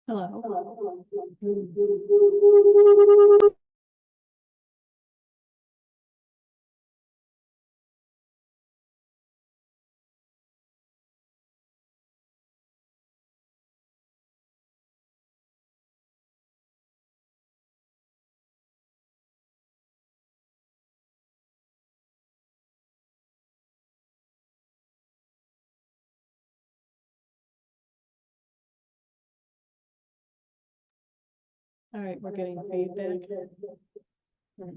Hello. All right, we're getting feedback. All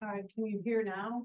right, can you hear now?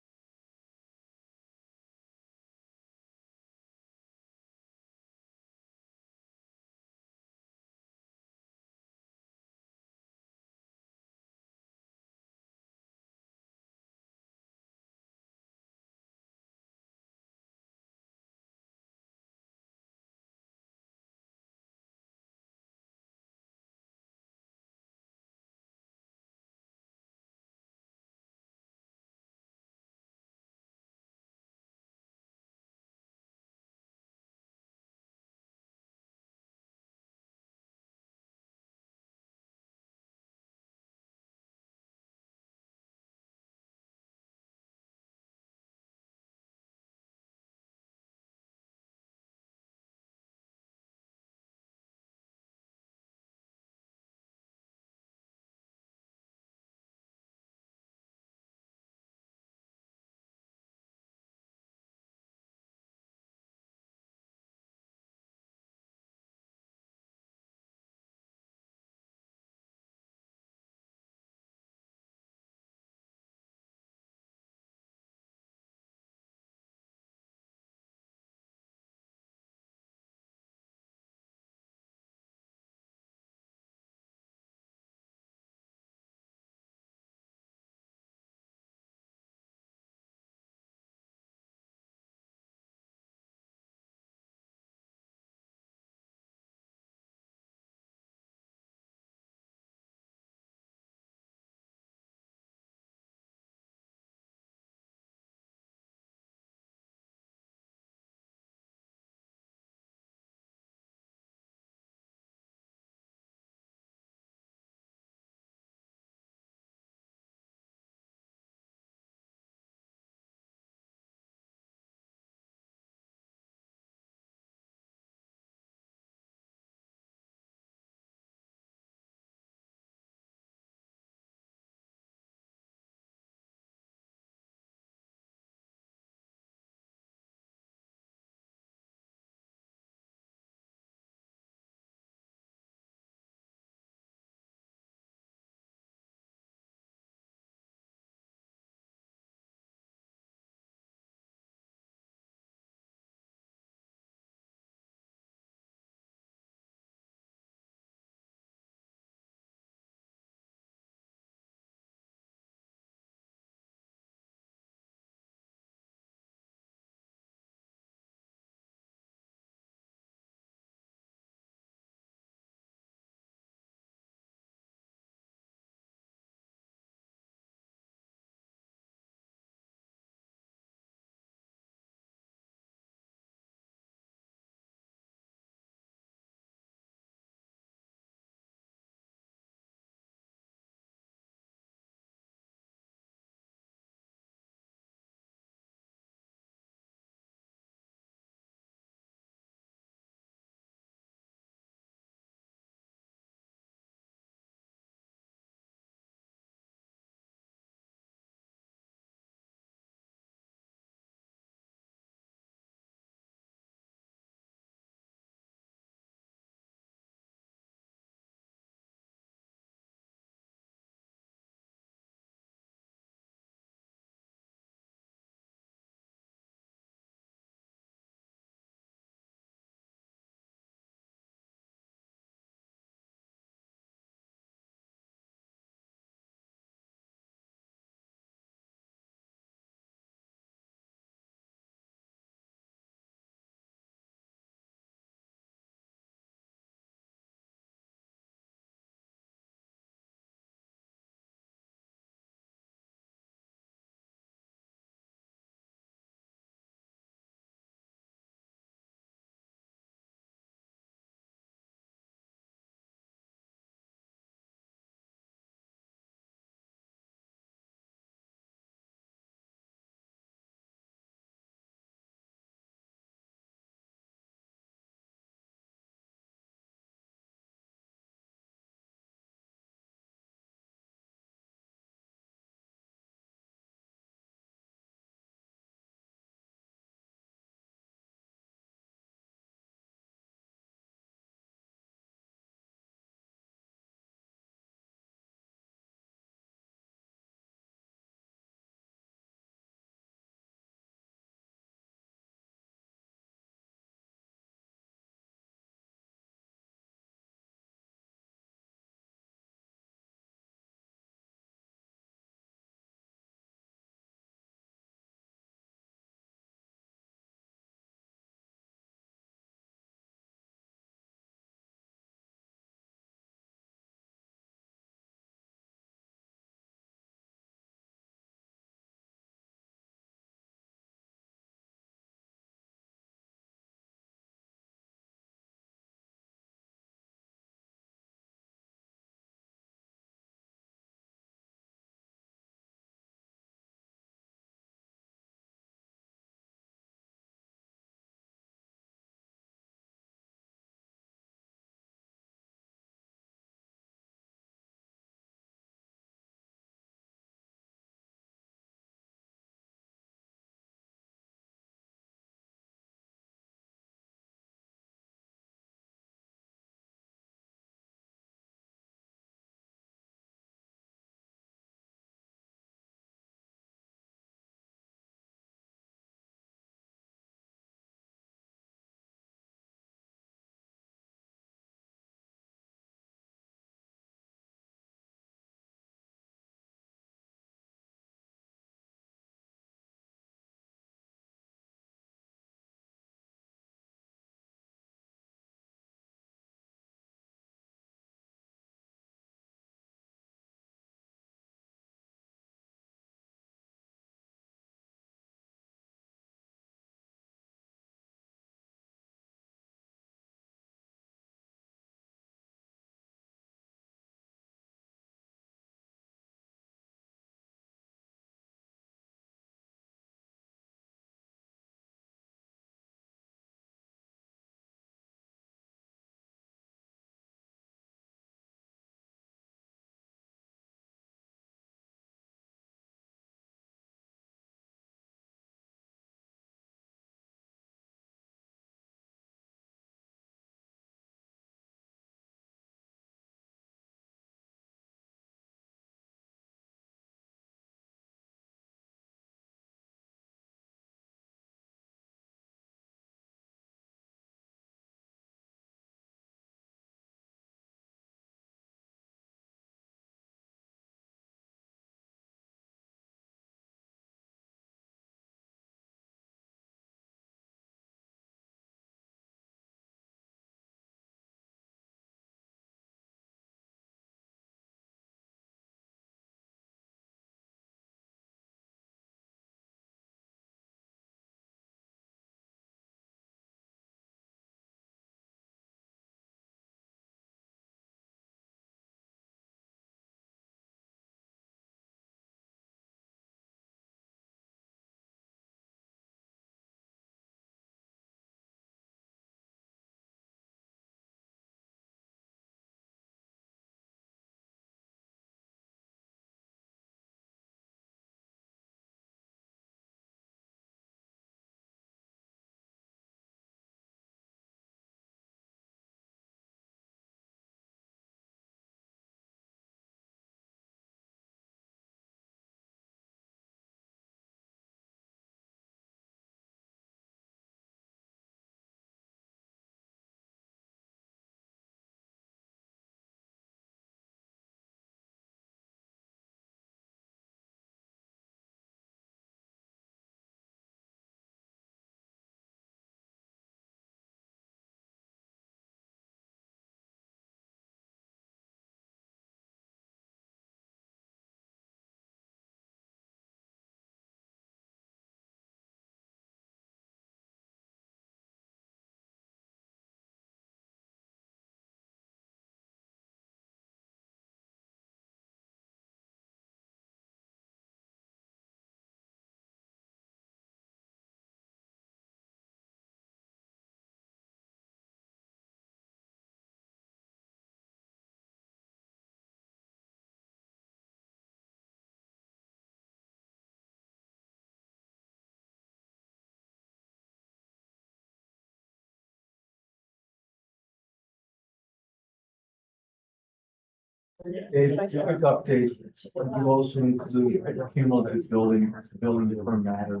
Dave, just a quick update, you also include cumulative building per matter.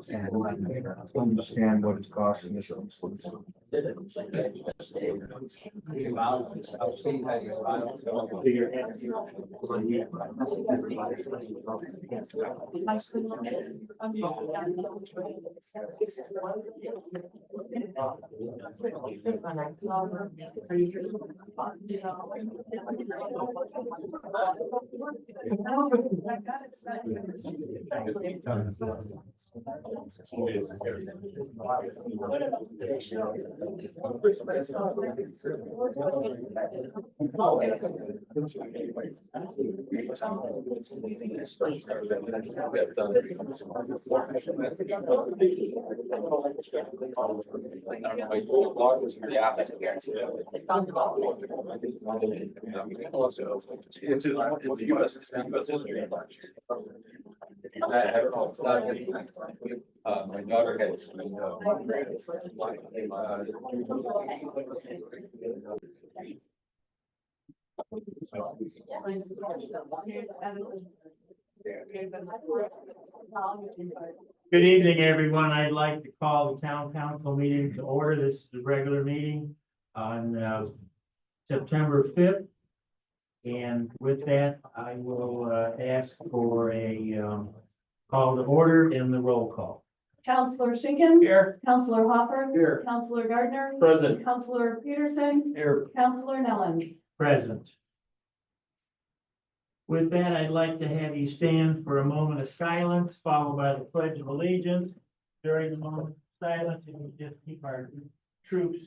And understand what it's costing us. My daughter has. Good evening, everyone. I'd like to call the town council meeting to order. This is the regular meeting on September 5th. And with that, I will ask for a call to order in the roll call. Counselor Schinkin. Here. Counselor Hopper. Here. Counselor Gardner. Present. Counselor Peterson. Here. Counselor Nellens. Present. With that, I'd like to have you stand for a moment of silence, followed by the Pledge of Allegiance. During the moment of silence, and we just keep our troops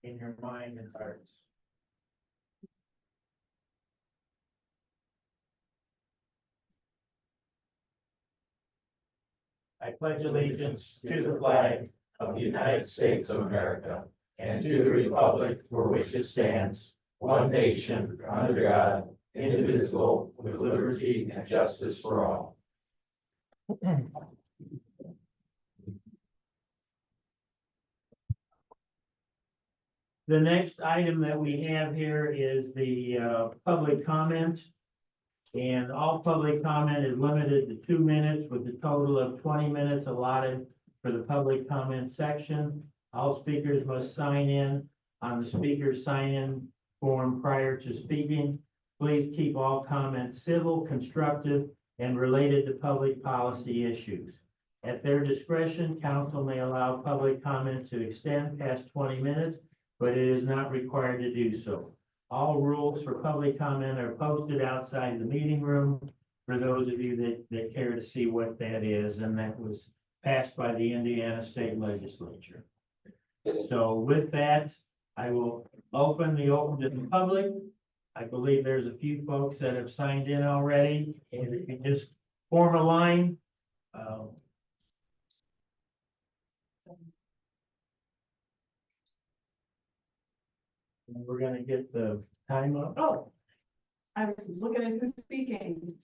in your mind and hearts. I pledge allegiance to the flag of the United States of America and to the republic for which it stands, one nation, under God, indivisible, with liberty and justice for all. The next item that we have here is the public comment. And all public comment is limited to 2 minutes with a total of 20 minutes allotted for the public comment section. All speakers must sign in on the speaker's sign-in form prior to speaking. Please keep all comments civil, constructive, and related to public policy issues. At their discretion, council may allow public comment to extend past 20 minutes, but it is not required to do so. All rules for public comment are posted outside the meeting room for those of you that care to see what that is, and that was passed by the Indiana State Legislature. So with that, I will open to the public. I believe there's a few folks that have signed in already, and if you just form a line. And we're gonna get the time up. Oh, I was just looking at who's speaking.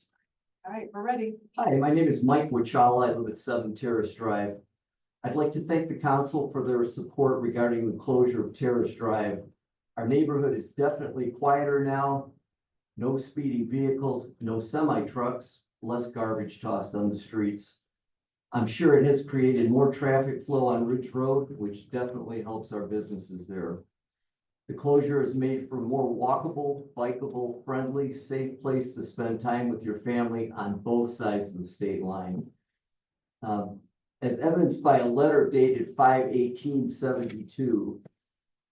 All right, we're ready. Hi, my name is Mike Wachala. I live at 7 Terrace Drive. I'd like to thank the council for their support regarding the closure of Terrace Drive. Our neighborhood is definitely quieter now. No speeding vehicles, no semi-trucks, less garbage tossed on the streets. I'm sure it has created more traffic flow on Ridge Road, which definitely helps our businesses there. The closure is made for a more walkable, bikeable, friendly, safe place to spend time with your family on both sides of the state line. As evidenced by a letter dated 5/18/72,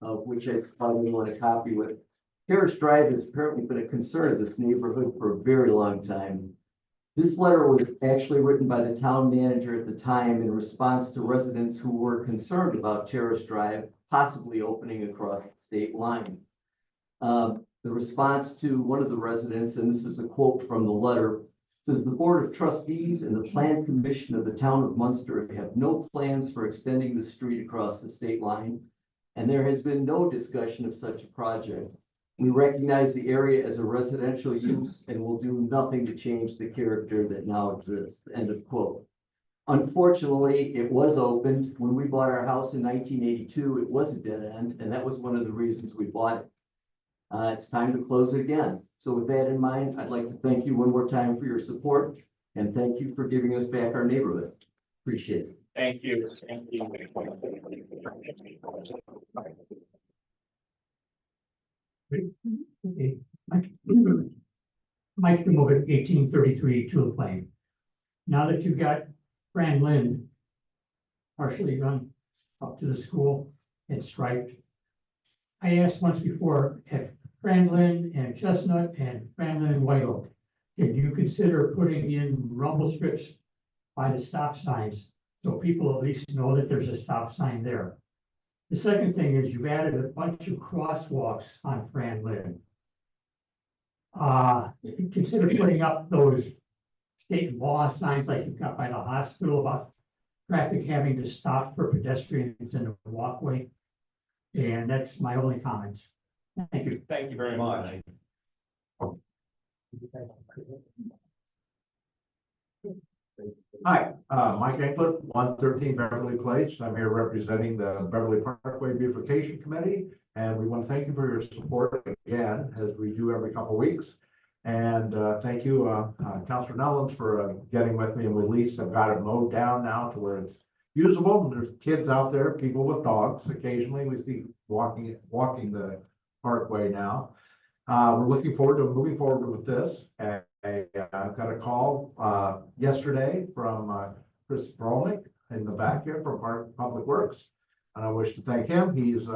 which I probably want to copy with. Terrace Drive has apparently been a concern of this neighborhood for a very long time. This letter was actually written by the town manager at the time in response to residents who were concerned about Terrace Drive possibly opening across the state line. The response to one of the residents, and this is a quote from the letter, says the Board of Trustees and the Plan Commission of the town of Munster have no plans for extending the street across the state line, and there has been no discussion of such a project. We recognize the area as a residential use and will do nothing to change the character that now exists. End of quote. Unfortunately, it was opened. When we bought our house in 1982, it was a dead end, and that was one of the reasons we bought it. it's time to close it again. So with that in mind, I'd like to thank you one more time for your support and thank you for giving us back our neighborhood. Appreciate it. Thank you. Thank you. Okay. Mike Demovic, 1833 Tulip Lane. Now that you've got Fran Lynn partially done up to the school and striped, I asked once before, at Franklin and Chestnut and Franklin and White Oak, can you consider putting in rumble strips by the stop signs so people at least know that there's a stop sign there? The second thing is you've added a bunch of crosswalks on Franklin. Consider putting up those state law signs like you've got by the hospital about traffic having to stop for pedestrians in the walkway. And that's my only comments. Thank you. Thank you very much. Hi, Mike Anklet, 113 Beverly Place. I'm here representing the Beverly Parkway Beautification Committee. And we want to thank you for your support again, as we do every couple of weeks. And thank you, Councilor Nellens, for getting with me, and we at least have got it mowed down now to where it's usable. There's kids out there, people with dogs. Occasionally we see walking the parkway now. We're looking forward to moving forward with this. I've got a call yesterday from Chris Brolnick in the back here from Public Works. And I wish to thank him. He's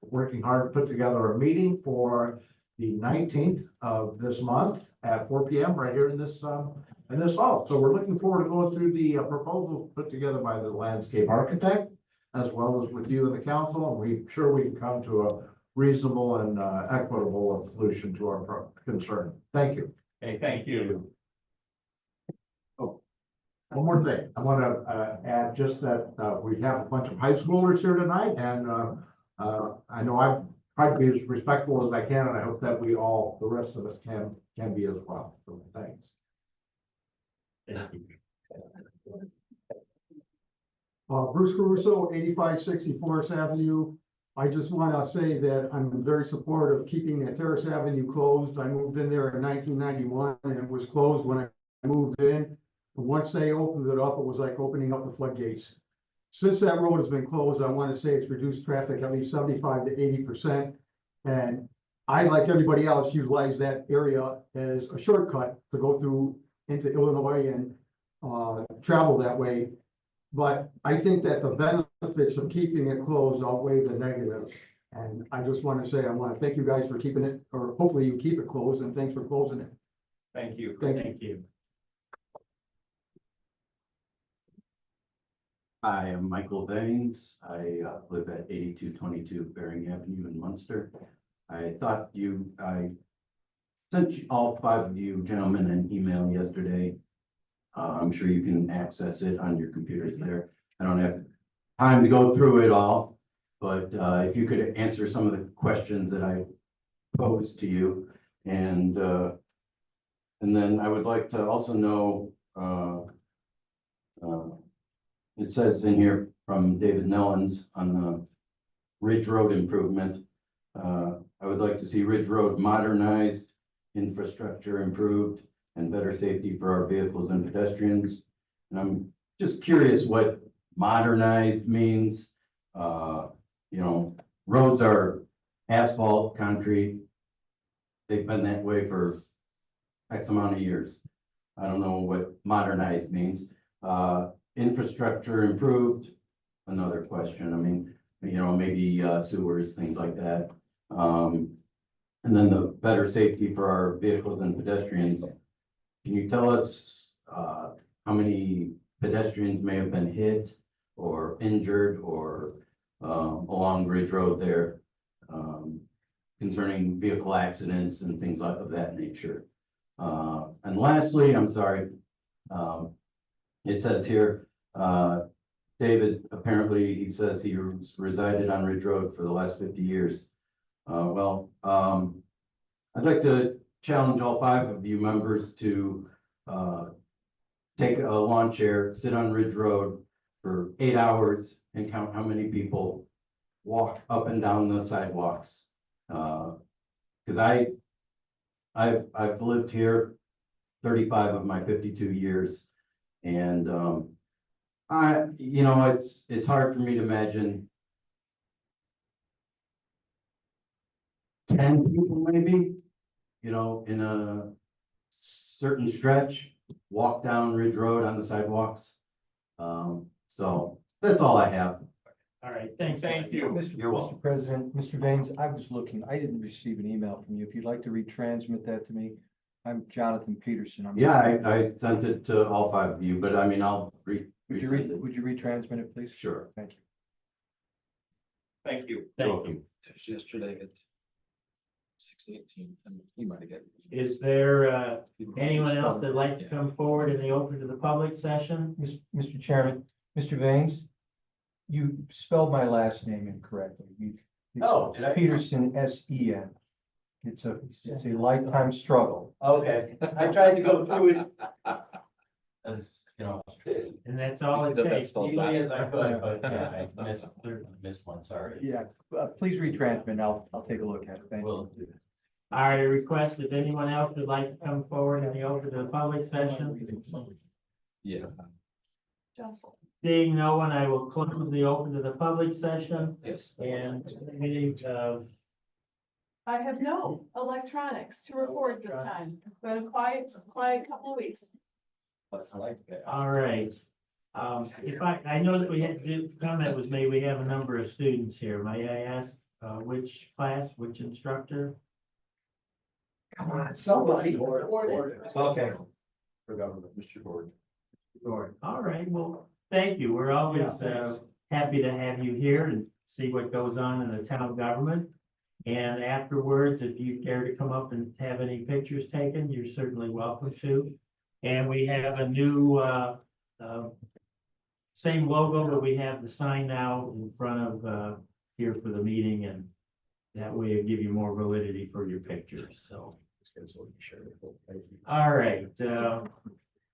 working hard to put together a meeting for the 19th of this month at 4 p.m. right here in this hall. So we're looking forward to going through the proposals put together by the landscape architect, as well as with you and the council. And we're sure we can come to a reasonable and equitable solution to our concern. Thank you. Okay, thank you. Oh, one more thing. I want to add just that we have a bunch of high schoolers here tonight, and I know I've tried to be as respectful as I can, and I hope that we all, the rest of us, can be as well. So thanks. Thank you. Bruce Caruso, 8560 Forest Avenue. I just want to say that I'm very supportive of keeping the Terrace Avenue closed. I moved in there in 1991 and it was closed when I moved in. And once they opened it up, it was like opening up the floodgates. Since that road has been closed, I want to say it's reduced traffic at least 75 to 80%. And I, like everybody else, utilize that area as a shortcut to go through into Illinois and travel that way. But I think that the benefits of keeping it closed outweigh the negatives. And I just want to say, I want to thank you guys for keeping it, or hopefully you keep it closed, and thanks for closing it. Thank you. Thank you. Thank you. Hi, I'm Michael Baines. I live at 8222 Bering Avenue in Munster. I sent all 5 of you gentlemen an email yesterday. I'm sure you can access it on your computers there. I don't have time to go through it all, but if you could answer some of the questions that I posed to you, and then I would like to also know, it says in here from David Nellens on the Ridge Road improvement. I would like to see Ridge Road modernized, infrastructure improved, and better safety for our vehicles and pedestrians. And I'm just curious what modernized means. You know, roads are asphalt, concrete. They've been that way for X amount of years. I don't know what modernized means. Infrastructure improved, another question. I mean, you know, maybe sewers, things like that. And then the better safety for our vehicles and pedestrians. Can you tell us how many pedestrians may have been hit or injured or along Ridge Road there concerning vehicle accidents and things of that nature? And lastly, I'm sorry, it says here, David, apparently he says he resided on Ridge Road for the last 50 years. I'd like to challenge all 5 of you members to take a lawn chair, sit on Ridge Road for 8 hours and count how many people walk up and down the sidewalks. Cause I've lived here 35 of my 52 years. And, it's hard for me to imagine 10 people maybe, in a certain stretch, walk down Ridge Road on the sidewalks. So that's all I have. All right, thanks. Thank You're welcome. Mr. President, Mr. Baines, I was looking, I didn't receive an email from you. If you'd like to retransmit that to me, I'm Jonathan Peterson. Yeah, I sent it to all 5 of you, but I mean, I'll Would you resend it. would you retransmit it, please? Sure. Thank you. Thank you. Thank you. Yesterday at 6:18, and you might have gotten. Is there, anyone else that'd like to come forward in the open to the public session? Mr. Chairman, Mr. Baines, you spelled my last name incorrectly. It's Oh, did I? Peterson, S-E-N. It's a lifetime struggle. Okay, I tried to go through it. As, And that's all it You said that takes. spelled easily as I could, but yeah, I missed one, sorry. Yeah, please retransmit, and I'll take a look at it. Thank you. Will. All right, I request if anyone else would like to come forward in the open to the public session. Yeah. Seeing no one, I will close the open to the public session Yes. and meeting of. I have no electronics to report this time. It's been a quiet couple of weeks. All right. If I know that we had, the comment was made, we have a number of students here. May I ask, which class, which instructor? Come on, somebody. Okay. For government, Mr. Gordon. All right, well, thank you. We're always, happy to have you here and see what goes on in the town government. And afterwards, if you care to come up and have any pictures taken, you're certainly welcome to. And we have a new, same logo, but we have the sign now in front of, here for the meeting, and that way it'll give you more validity for your pictures, so. All right,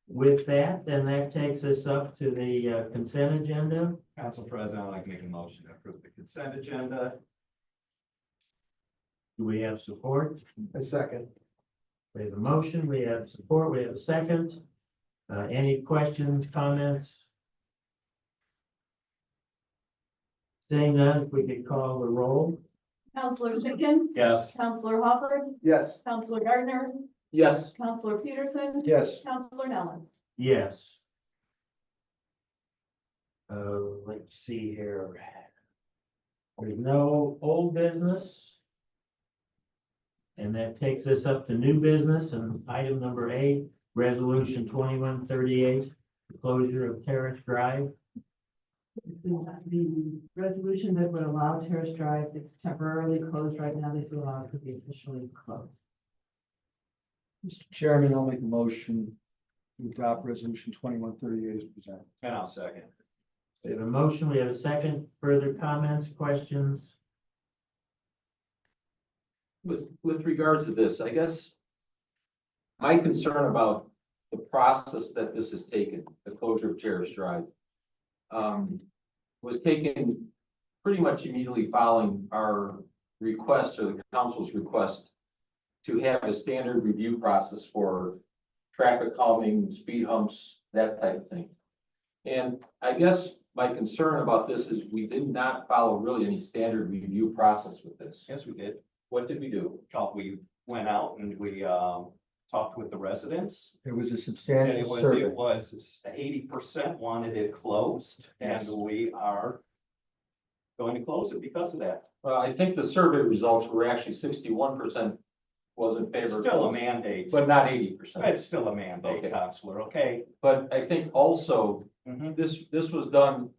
with that, then that takes us up to the, consent agenda. Council President, I'd like to make a motion to approve the consent agenda. Do we have support? A second. We have a motion, we have support, we have a second. Any questions, comments? Seeing none, if we could call the roll. Counselor Schinkin. Yes. Counselor Hopper. Yes. Counselor Gardner. Yes. Counselor Peterson. Yes. Counselor Nellens. Yes. Let's see here. There's no old business. And that takes us up to new business and item number 8, resolution 2138, closure of Terrace Drive. This is the resolution that would allow Terrace Drive, it's temporarily closed right now, this will allow it to be officially closed. Mr. Chairman, I'll make a motion to adopt resolution 2138 as presented. And I'll second. We have a motion, we have a second. Further comments, questions? With regards to this, I guess my concern about the process that this has taken, the closure of Terrace Drive, was taken pretty much immediately following our request or the council's request to have a standard review process for traffic calming, speed humps, that type of thing. And I guess my concern about this is we did not follow really any standard review process with this. Yes, we did. What did we do? We went out and we talked with the residents. There was a And substantial survey. it was 80% wanted it closed, and we are going to close it because of that. Well, I think the survey results were actually 61% was in It's favor. still a mandate, But not 80%. it's still a mandate, Okay. Counselor, okay? But I think also Mhm. this was done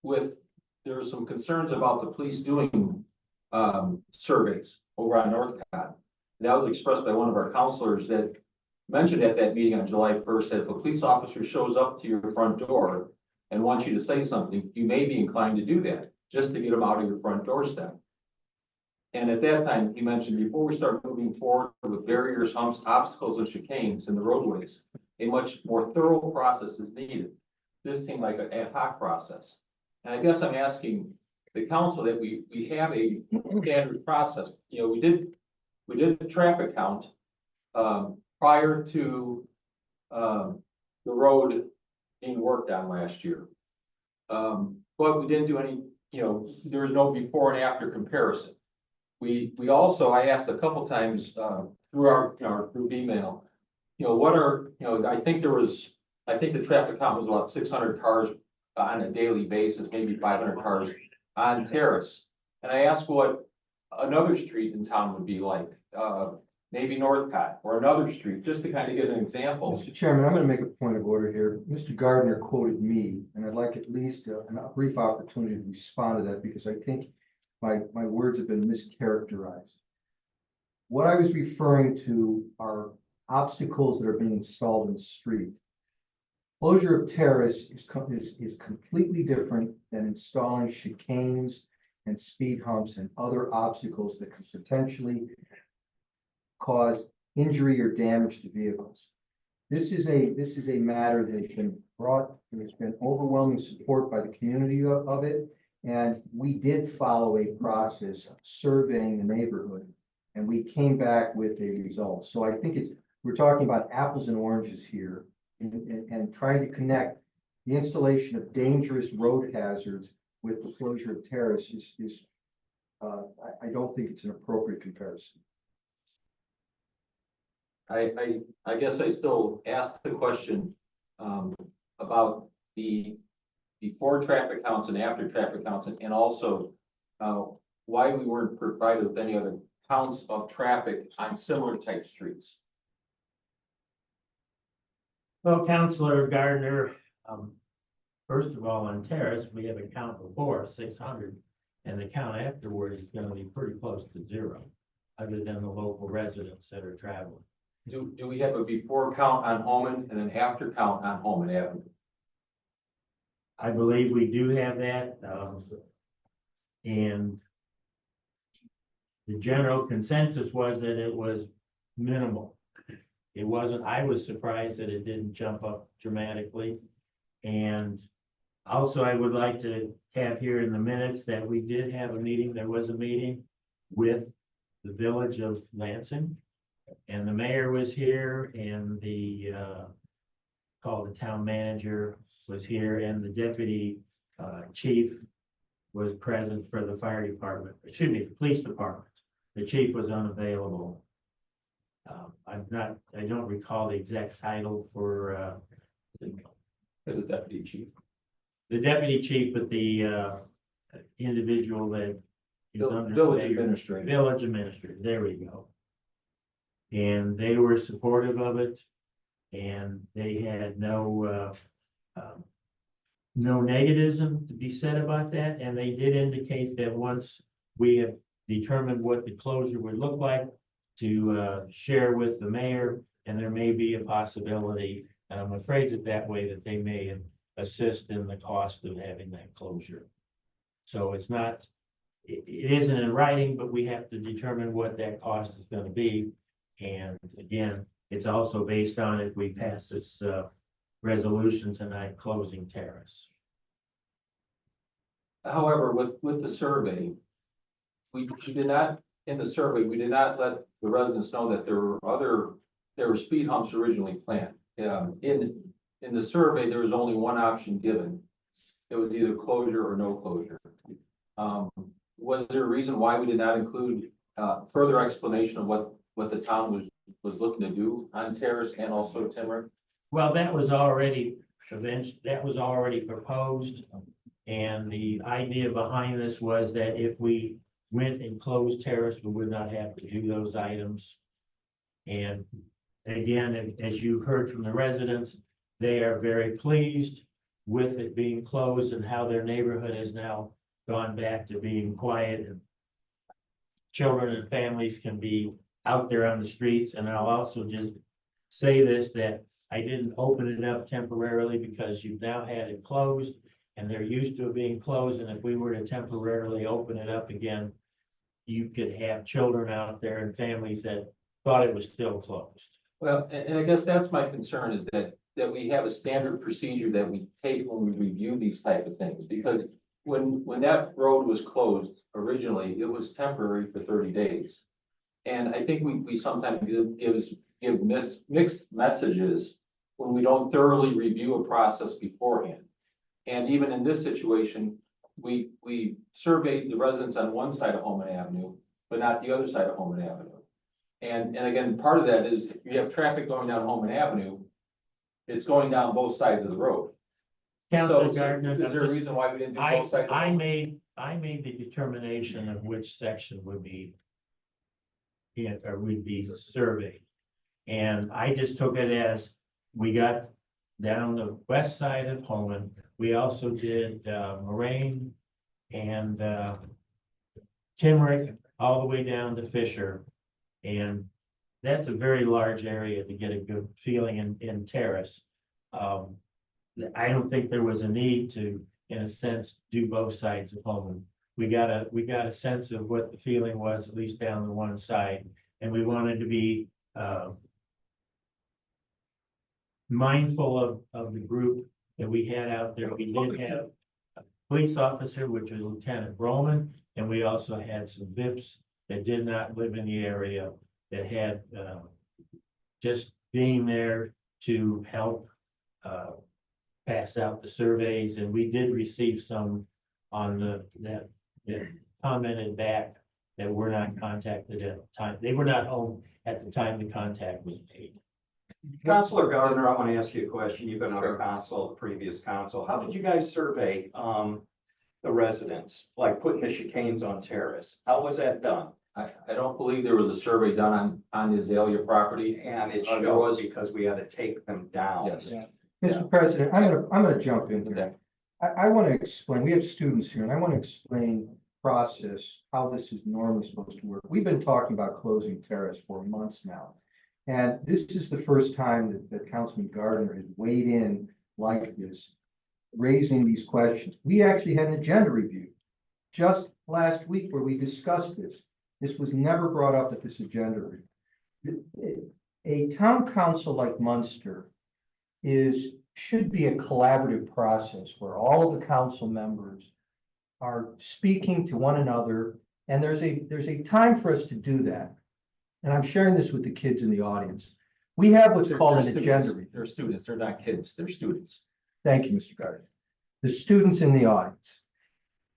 with, there were some concerns about the police doing surveys over on Northcott. That was expressed by one of our counselors that mentioned at that meeting on July 1st, that if a police officer shows up to your front door and wants you to say something, you may be inclined to do that, just to get them out of your front doorstep. And at that time, he mentioned, before we start moving forward with barriers, humps, obstacles, and chicanes in the roadways, a much more thorough process is needed. This seemed like an ad hoc process. And I guess I'm asking the council that we have a standard process. You know, we we did the traffic count, prior to, the road being worked on last year. But we didn't do any, there was no before and after comparison. We also, I asked a couple times, through our group email, what are, I think the traffic count was about 600 cars on a daily basis, maybe 500 cars on Terrace. And I asked what another street in town would be like, maybe Northcott or another street, just to kind of get an example. Mr. Chairman, I'm going to make a point of order here. Mr. Gardner quoted me, and I'd like at least a brief opportunity to respond to that because I think my words have been mischaracterized. What I was referring to are obstacles that are being installed in the street. Closure of Terrace is completely different than installing chicanes and speed humps and other obstacles that could potentially cause injury or damage to vehicles. This is a matter that has been brought, there's been overwhelming support by the community of it. And we did follow a process of surveying the neighborhood and we came back with a result. So I think we're talking about apples and oranges here and trying to connect the installation of dangerous road hazards with the closure of Terrace I don't think it's an appropriate comparison. I guess I still ask the question, about the before traffic counts and after traffic counts, and also, why we weren't provided with any other counts of traffic on similar type streets. Well, Councilor Gardner, first of all, on Terrace, we have a count before 600, and the count afterwards is gonna be pretty close to 0, other than the local residents that are traveling. Do we have a before count on Holman and an after count on Holman Avenue? I believe we do have that, and the general consensus was that it was minimal. It wasn't, I was surprised that it didn't jump up dramatically. And also I would like to have here in the minutes that we did have a meeting, there was a meeting with the village of Lansing. And the mayor was here and the, called the town manager was here and the deputy, chief was present for the fire department, excuse me, the police department. The chief was unavailable. I don't recall the exact title for, The deputy chief. the deputy chief, but the, individual that is under. Village administrator. Village administrator, there we go. And they were supportive of it, and they had no negativism to be said about that, and they did indicate that once we have determined what the closure would look like, to share with the mayor, and there may be a possibility, and I'm afraid that way, that they may assist in the cost of having that closure. So it's not, it isn't in writing, but we have to determine what that cost is going to be. And again, it's also based on if we pass this resolution tonight, closing Terrace. However, with the survey, we did not, in the survey, we did not let the residents know that there were speed humps originally planned. In the survey, there was only one option given. It was either closure or no closure. Was there a reason why we did not include further explanation of what the town was looking to do on Terrace and also Timber? Well, that was already proposed. And the idea behind this was that if we went and closed Terrace, we would not have to do those items. And again, as you've heard from the residents, they are very pleased with it being closed and how their neighborhood has now gone back to being quiet, and children and families can be out there on the streets. And I'll also just say this, that I didn't open it up temporarily because you've now had it closed and they're used to it being closed. And if we were to temporarily open it up again, you could have children out there and families that thought it was still closed. Well, and I guess that's my concern, is that we have a standard procedure that we take when we review these type of things. Because when that road was closed originally, it was temporary for 30 days. And I think we sometimes give mixed messages when we don't thoroughly review a process beforehand. And even in this situation, we surveyed the residents on one side of Holman Avenue, but not the other side of Holman Avenue. And again, part of that is if you have traffic going down Holman Avenue, it's going down both sides of the road. Councilor So Gardner. is there a reason why we didn't do both sides? I made the determination of which section would be or would be surveyed. And I just took it as we got down the west side of Holman. We also did Moraine and Timrick all the way down to Fisher. And that's a very large area to get a good feeling in Terrace. I don't think there was a need to, in a sense, do both sides of Holman. We got a sense of what the feeling was, at least down the one side, and we wanted to be mindful of the group that we had out there. We did have a police officer, which was Lieutenant Roman, and we also had some VIPs that did not live in the area that had just being there to help pass out the surveys, and we did receive some on that commented back that were not contacted at the time. They were not home at the time the contact was made. Counselor Gardner, I want to ask you a question. You've been on the council, the previous council. How did you guys survey the residents, like putting the chicanes on Terrace? How was that done? I don't believe there was a survey done on the Azalea property. And it There showed was. because we had to take them down. Yes. Mr. President, I'm gonna jump into that. I want to explain, we have students here, and I want to explain process, how this is normally supposed to work. We've been talking about closing Terrace for months now. And this is the first time that Councilman Gardner has weighed in like this, raising these questions. We actually had an agenda review just last week where we discussed this. This was never brought up at this agenda review. A town council like Munster should be a collaborative process where all of the council members are speaking to one another, and there's a time for us to do that. And I'm sharing this with the kids in the audience. We have what's called an agenda review. They're students, they're not kids, they're students. Thank you, Mr. Gardner. The students in the audience.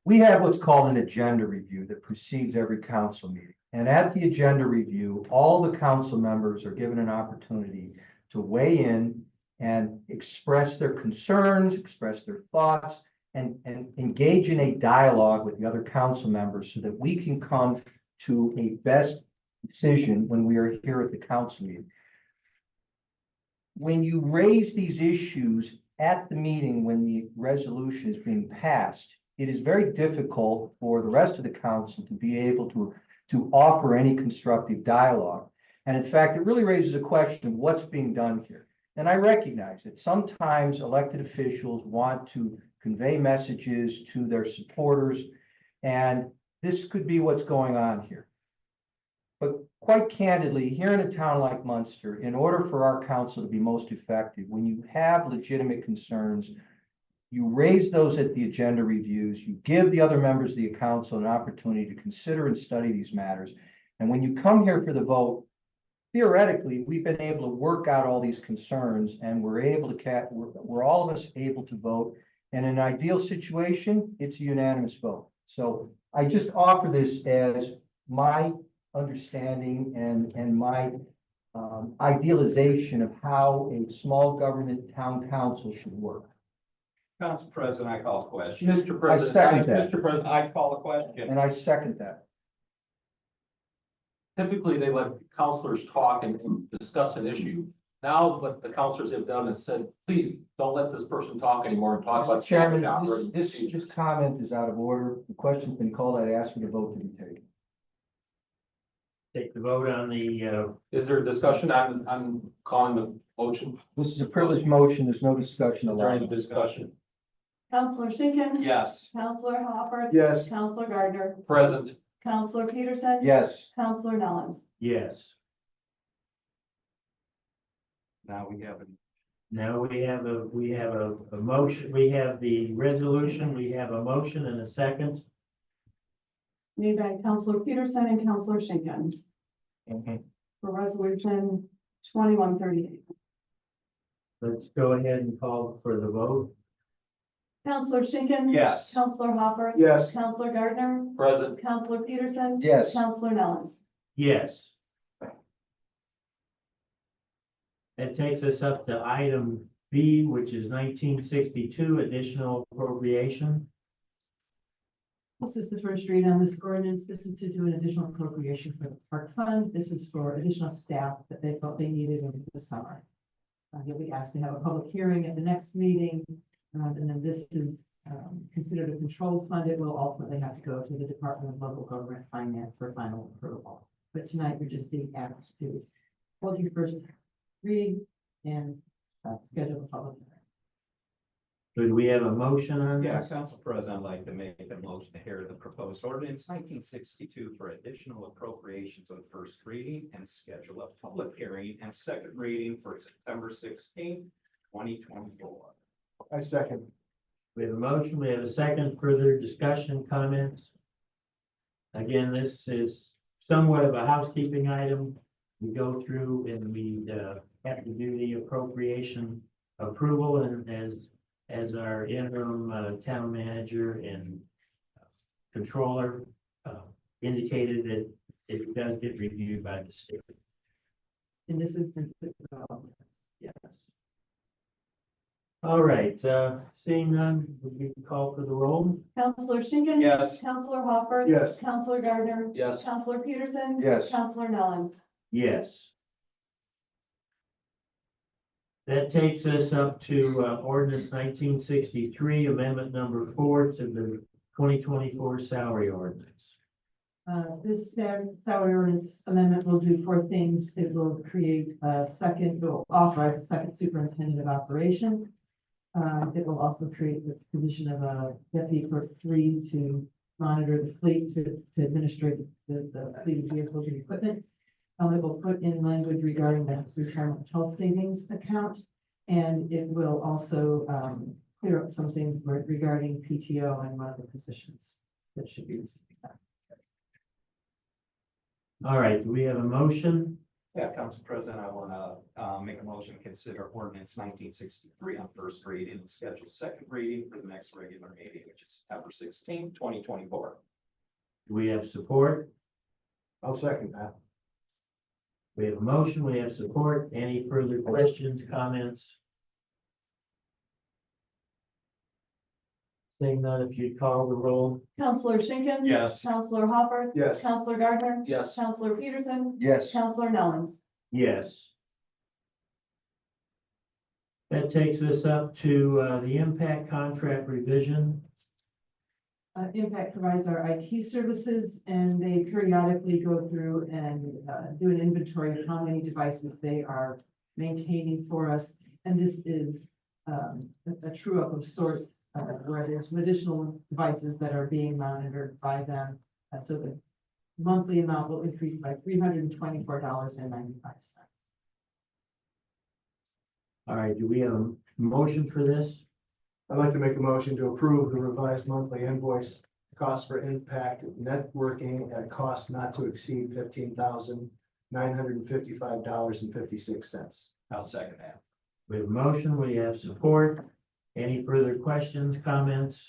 We have what's called an agenda review that precedes every council meeting. And at the agenda review, all the council members are given an opportunity to weigh in and express their concerns, express their thoughts, and engage in a dialogue with the other council members so that we can come to a best decision when we are here at the council meeting. When you raise these issues at the meeting, when the resolution is being passed, it is very difficult for the rest of the council to be able to offer any constructive dialogue. And in fact, it really raises a question of what's being done here. And I recognize that sometimes elected officials want to convey messages to their supporters, and this could be what's going on here. But quite candidly, here in a town like Munster, in order for our council to be most effective, when you have legitimate concerns, you raise those at the agenda reviews, you give the other members of the council an opportunity to consider and study these matters. And when you come here for the vote, theoretically, we've been able to work out all these concerns, and we're all of us able to vote. And in an ideal situation, it's a unanimous vote. So I just offer this as my understanding and my idealization of how a small government town council should work. Council President, I call a question. Mr. President, second that. Mr. President, I call a question. And I second that. typically they let councilors talk and discuss an issue. Now what the councilors have done is said, please don't let this person talk anymore and talk Mr. about. Chairman, this comment is out of order. The question's been called. I'd ask for the vote to be taken. Take the vote on the, Is there a discussion on calling the motion? This is a privileged motion. There's no discussion Is there any allowed. discussion? Counselor Schinkin. Yes. Counselor Hopper. Yes. Counselor Gardner. Present. Counselor Peterson. Yes. Counselor Nellens. yes. Now we have it. Now we have a motion, we have the resolution, we have a motion and a second. Made by Counselor Peterson and Counselor Schinkin. For resolution 2138. Let's go ahead and call for the vote. Counselor Schinkin. Yes. Counselor Hopper. Yes. Counselor Gardner. Present. Counselor Peterson. Yes. Counselor Nellens. Yes. That takes us up to item B, which is 1962 additional appropriation. This is the first read on this ordinance. This is to do an additional appropriation for the park fund. This is for additional staff that they felt they needed over the summer. You'll be asked to have a public hearing at the next meeting. And then this is considered a controlled fund. It will ultimately have to go to the Department of Local Government Finance for final approval. But tonight, we're just being asked to hold your first read and schedule a public hearing. Could we have a motion on Yeah, this? Council President, I'd like to make a motion to hear the proposed ordinance 1962 for additional appropriations on first reading and schedule a public hearing and second reading for September 16th, 2024. I second. We have a motion, we have a second, further discussion, comments? Again, this is somewhat of a housekeeping item. We go through and we have to do the appropriation approval, and as our interim town manager and controller indicated, that it does get reviewed by the state. In this instance, Yes. All right, seeing none, we can call for the roll. Counselor Schinkin. Yes. Counselor Hopper. Yes. Counselor Gardner. Yes. Counselor Peterson. Yes. Counselor Nellens. Yes. That takes us up to ordinance 1963, amendment number 4 to the 2024 salary ordinance. This salary ordinance amendment will do four things. It will create it will authorize a second superintendent of operations. It will also create the position of a deputy clerk 3 to monitor the fleet, to administer the fleet of vehicles and equipment. It will put in language regarding the retirement health savings account, and it will also clear up some things regarding PTO and one of the positions that should be receiving that. All right, do we have a motion? Yeah, Council President, I want to make a motion to consider ordinance 1963 on first reading and schedule second reading for the next regular meeting, which is September 16th, 2024. Do we have support? I'll second that. We have a motion, we have support. Any further questions, comments? Seeing none, if you'd call the roll. Counselor Schinkin. Yes. Counselor Hopper. Yes. Counselor Gardner. Yes. Counselor Peterson. Yes. Counselor Nellens. Yes. That takes us up to the impact contract revision. Impact provides our IT services, and they periodically go through and do an inventory of how many devices they are maintaining for us. And this is a true up of sorts, where there's some additional devices that are being monitored by them. So the monthly amount will increase by $324.95. All right, do we have a motion for this? I'd like to make a motion to approve the revised monthly invoice cost for impact networking at a cost not to exceed $15,955.56. I'll second that. We have a motion, we have support. Any further questions, comments?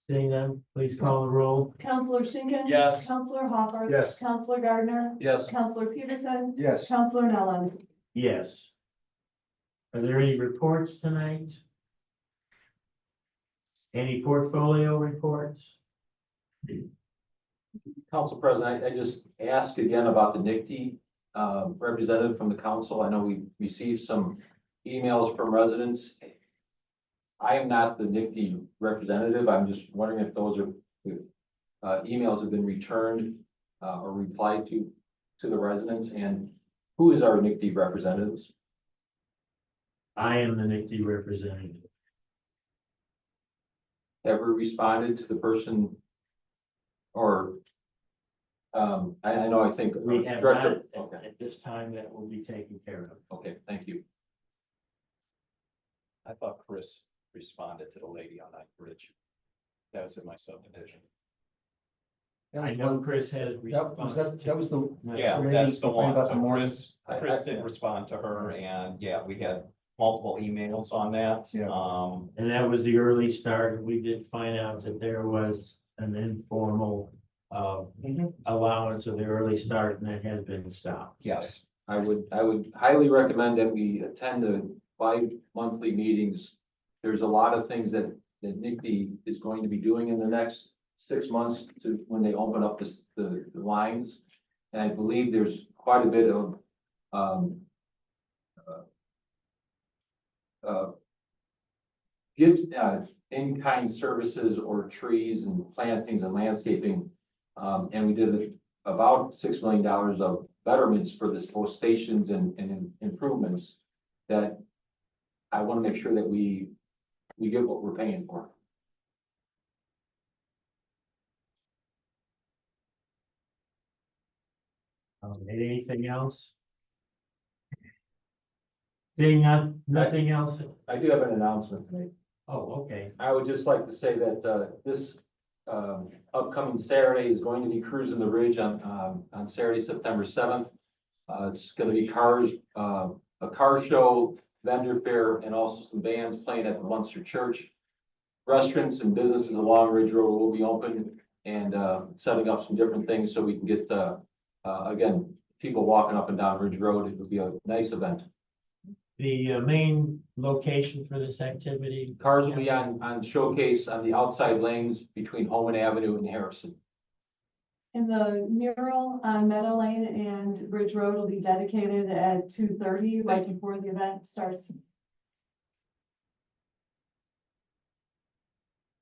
Seeing none, please call the roll. Counselor Schinkin. Yes. Counselor Hopper. Yes. Counselor Gardner. Yes. Counselor Peterson. Yes. Counselor Nellens. Yes. Are there any reports tonight? Any portfolio reports? Council President, I just ask again about the NICD representative from the council. I know we received some emails from residents. I am not the NICD representative. I'm just wondering if those are emails have been returned or replied to the residents, and who is our NICD representatives? I am the NICD representative. Ever responded to the person? Or, I know, I think. We have Director- not, Okay, at this time, that will be taken care of. okay, thank you. I thought Chris responded to the lady on Night Bridge. That was in my subdivision. I know Chris has That was, responded. that was the. Yeah, lady that's the complaining one. about So the morning. Chris did respond to her and yeah, we had multiple emails on that. Yeah. And that was the early start. We did find out that there was an informal allowance of the early start, and that has been stopped. Yes, I would highly recommend that we attend the bi-monthly meetings. There's a lot of things that NICD is going to be doing in the next 6 months to, when they open up the lines. And I believe there's quite a bit of, in-kind services or trees and plantings and landscaping. And we did about $6 million of betterments for this, both stations and improvements that I want to make sure that we get what we're paying for. Anything else? Seeing nothing else? I do have an announcement to make. Oh, okay. I would just like to say that this upcoming Saturday is going to be Cruising the Ridge on Saturday, September 7th. It's going to be cars, a car show, vendor fair, and also some bands playing at the Munster Church. Restaurants and businesses along Ridge Road will be open and setting up some different things so we can get, again, people walking up and down Ridge Road. It will be a nice event. The main location for this activity? Cars will be on showcase on the outside lanes between Holman Avenue and Harrison. And the mural on Meadow Lane and Bridge Road will be dedicated at 2:30, right before the event starts.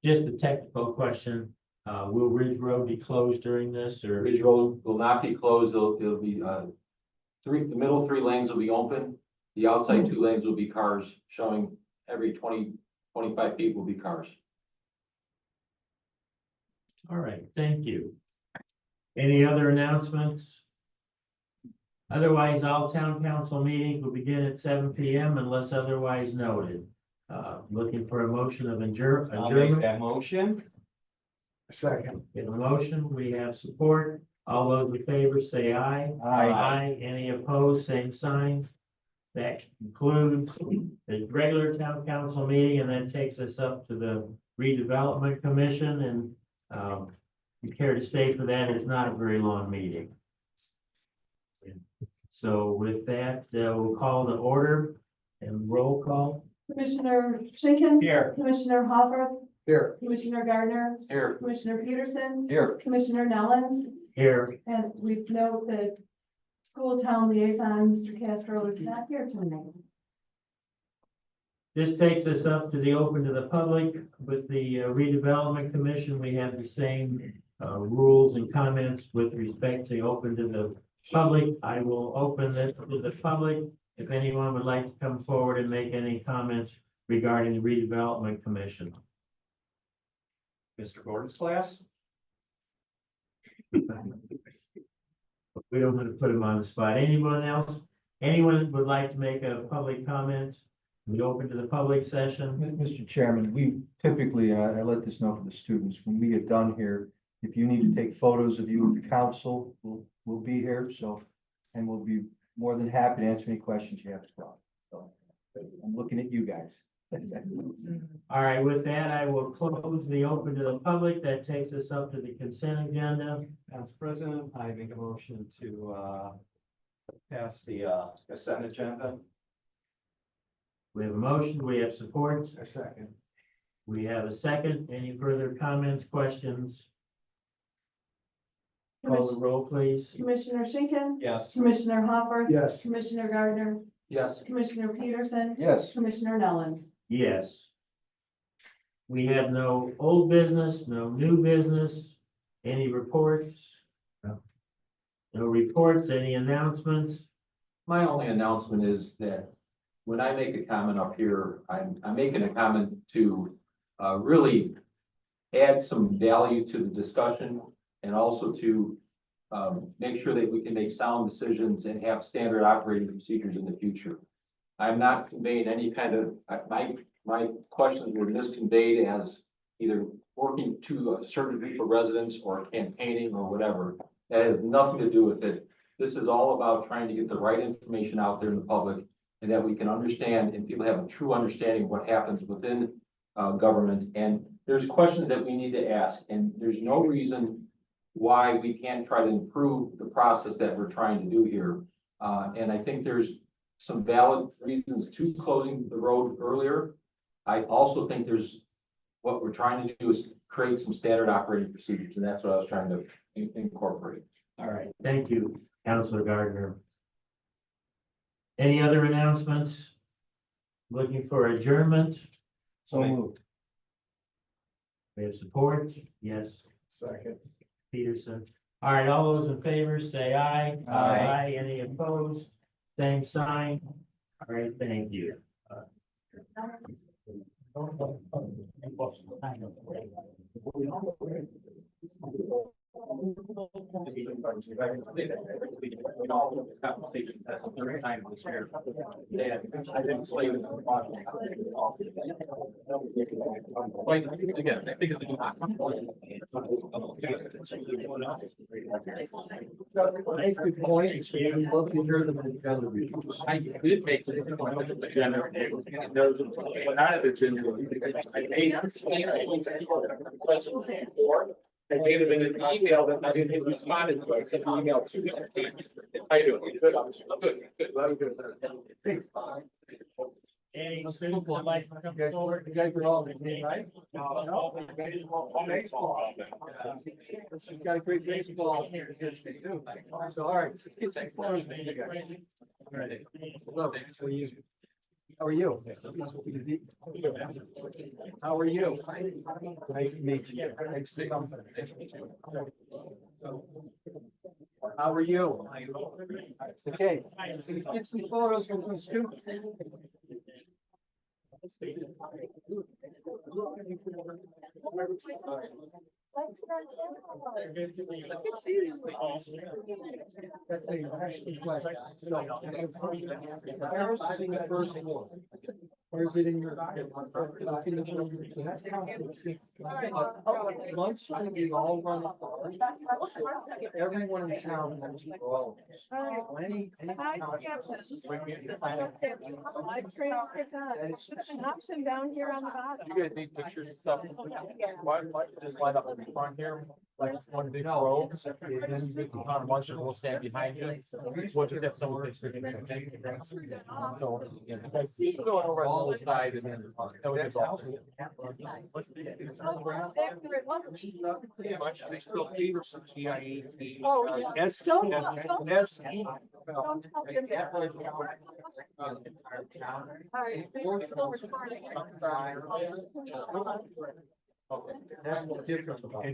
Just a technical question. Will Ridge Road be closed during this or? Ridge Road will not be closed. It'll be, the middle 3 lanes will be open. The outside 2 lanes will be cars showing every 20, 25 feet will be cars. All right, thank you. Any other announcements? Otherwise, all town council meetings will begin at 7 PM unless otherwise noted. Looking for a motion of I'll make adjournment. that motion. Second. In a motion, we have support. All those in favor say aye. Aye. Any opposed, same sign. That concludes the regular town council meeting, and that takes us up to the redevelopment commission, and you care to stay for that? It's not a very long meeting. So with that, we'll call the order and roll call. Commissioner Schinkin. Here. Commissioner Hopper. Here. Commissioner Gardner. Here. Commissioner Peterson. Here. Commissioner Nellens. Here, And we note that school town liaison, Mr. Castro, is not here tonight. this takes us up to the open to the public. With the redevelopment commission, we have the same rules and comments with respect to open to the public. I will open this to the public. If anyone would like to come forward and make any comments regarding the redevelopment commission. Mr. Gordon's class. We don't want to put him on the spot. Anyone else? Anyone would like to make a public comment? We open to the public session. Mr. Chairman, we typically, I let this know for the students, when we get done here, if you need to take photos of you and the council, we'll be here, so, and we'll be more than happy to answer any questions you have as well. So, I'm looking at you guys. All right, with that, I will close the open to the public. That takes us up to the consent agenda. Council President, I make a motion to pass the consent agenda. We have a motion, we have support, A second. we have a second. Any further comments, questions? Call the roll, please. Commissioner Schinkin. Yes. Commissioner Hopper. Yes. Commissioner Gardner. Yes. Commissioner Peterson. Yes. Commissioner Nellens. Yes. We have no old business, no new business. Any reports? No reports, any announcements? My only announcement is that when I make a comment up here, I'm making a comment to really add some value to the discussion and also to make sure that we can make sound decisions and have standard operating procedures in the future. I'm not conveying any kind of, my questions were misconveyed as either working to a certain group of residents or campaigning or whatever. That has nothing to do with it. This is all about trying to get the right information out there in the public and that we can understand and people have a true understanding of what happens within government. And there's questions that we need to ask, and there's no reason why we can't try to improve the process that we're trying to do here. And I think there's some valid reasons to closing the road earlier. I also think there's, what we're trying to do is create some standard operating procedures, and that's what I was trying to incorporate. All right, thank you, Councilor Gardner. Any other announcements? Looking for adjournment? So moved. We have support? Yes, Second. Peterson. All right, all those in favor, say aye. Aye. Any opposed? Same sign. All right, thank you. Again, I think it's. Good point. Love to hear them in kind of. I did make the agenda. There was not an agenda. I gave him an email that I didn't respond to. I sent an email to him. How you doing? Good. Good. Any student would like to come forward? You guys are all, right? Baseball. You got a great baseball here. So, all right, let's get some photos. Hello, how are you? How are you? Nice to meet you. Nice to meet you. How are you? Okay, let's get some photos with the students. Or is it in your? Lunch, we all run. Everyone in town knows for all of us. Any. Option down here on the bottom. You guys need pictures and stuff. Why just line up in the front here, like one big row, and then you get on Munster, we'll stand behind you. We'll just have someone picture. So, yeah, going over on the other side and then. that would be all. Pretty much, they still Peterson, TIE. Oh, yeah. S, Don't- S, E. Don't tell him that. All right, we're still recording. That's what difference about.